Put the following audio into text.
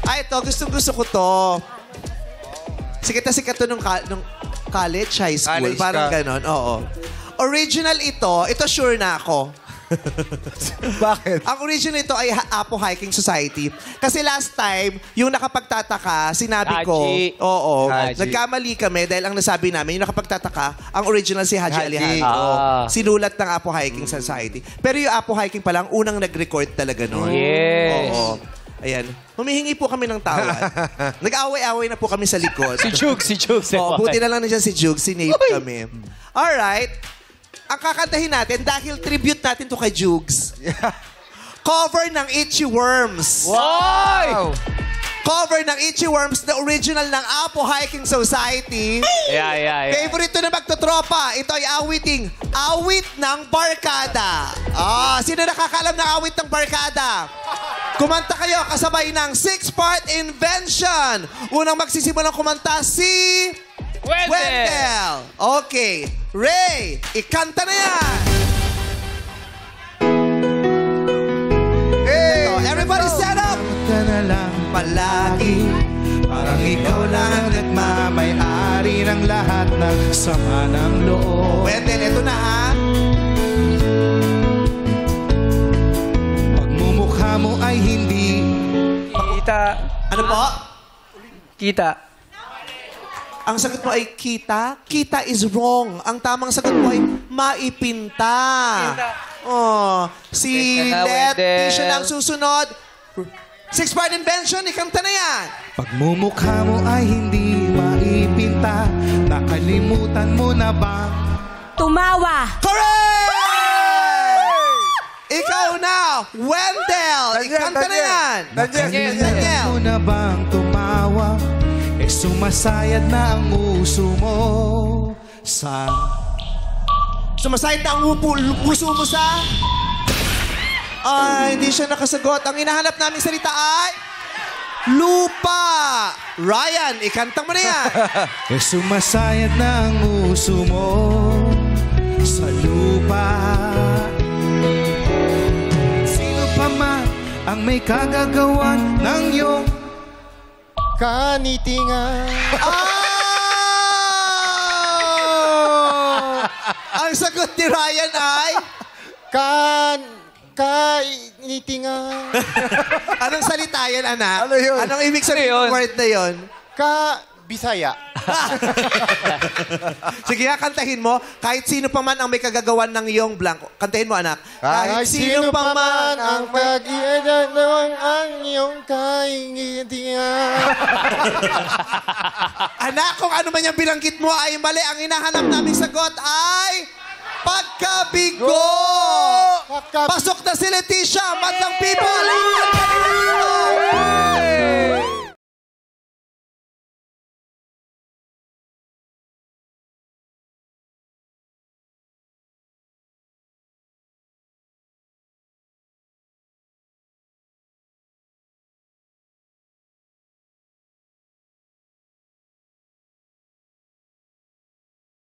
Ay, ito. Gustong-gusto ko to. Sikat na sikat to nung college, high school. College Parang ka. ganon, oo. Original ito. Ito sure na ako. Bakit? Ang original ito ay Apo Hiking Society. Kasi last time, yung nakapagtataka, sinabi ko, Haji. oo, Haji. nagkamali kami dahil ang nasabi namin, yung nakapagtataka, ang original si Haji Haji. Alejandro. Ah. Sinulat ng Apo Hiking Society. Pero yung Apo Hiking pa lang, unang nag-record talaga nun. Yes. Oo. Ayan. Humihingi po kami ng tawad. Nag-away-away na po kami sa likod. Si Jugs. Oh, buti na lang nandiyan si Jug, sinave kami. Alright. Ang kakantahin natin, dahil tribute natin to kay Jugs, cover ng Itchy Worms. Wow! Cover ng Itchy Worms, the original ng Apo Hiking Society. Yeah. Favorite to na magtotropa. Ito ay awiting awit ng barkada. Sino nakakaalam ng awit ng barkada? Kumanta kayo kasabay ng 6-part invention. Unang magsisimulang kumanta si... Wendell. Okay. Ray, ikanta na yan. Hey! Ito, everybody stand up. Ka na lang palagi. Parang ikaw lang ang nagmamay-ari ng lahat ng sama ng loob. Wendell, ito na ha. Pagmumukha mo ay hindi. Kita. Ano po? Kita. Ang sagot mo ay kita. Kita is wrong. Ang tamang sagot mo ay maipinta. Oh, si Teka na, Let Wendell. Tisha na ang susunod. 6-part invention, ikanta na yan. Pagmumukha mo ay hindi maipinta. Nakalimutan mo na ba? Tumawa. Correct! Ikaw na, Wendell. Ikanta na yan. Nakalimutan Daniel. mo na bang tumawa? Eh sumasayad na ang uso mo sa... Sumasayad na ang puso mo sa... Ay, hindi siya nakasagot. Ang hinahanap naming salita ay... Lupa! Ryan, ikantang mo na yan. Eh sumasayad na ang uso mo sa lupa. Sino pa man ang may kagagawan ng iyong kanitingan? Ang sagot ni Ryan ay... Kanitingan. Anong salita yan, anak? Ano yun? Anong ibig sabihin ng Ano yun? word na yun? Bisaya. Sige nga, kantahin mo. Kahit sino pa man ang may kagagawan ng iyong blanco. Kantahin mo, anak. Kahit sino pa man ang pag-iadalawan ang iyong kaingitingan. Anak, kung ano man yung binanggit mo ay mali. Ang hinahanap naming sagot ay... Pagkabigo! Pasok na si Leticia, Madlang People!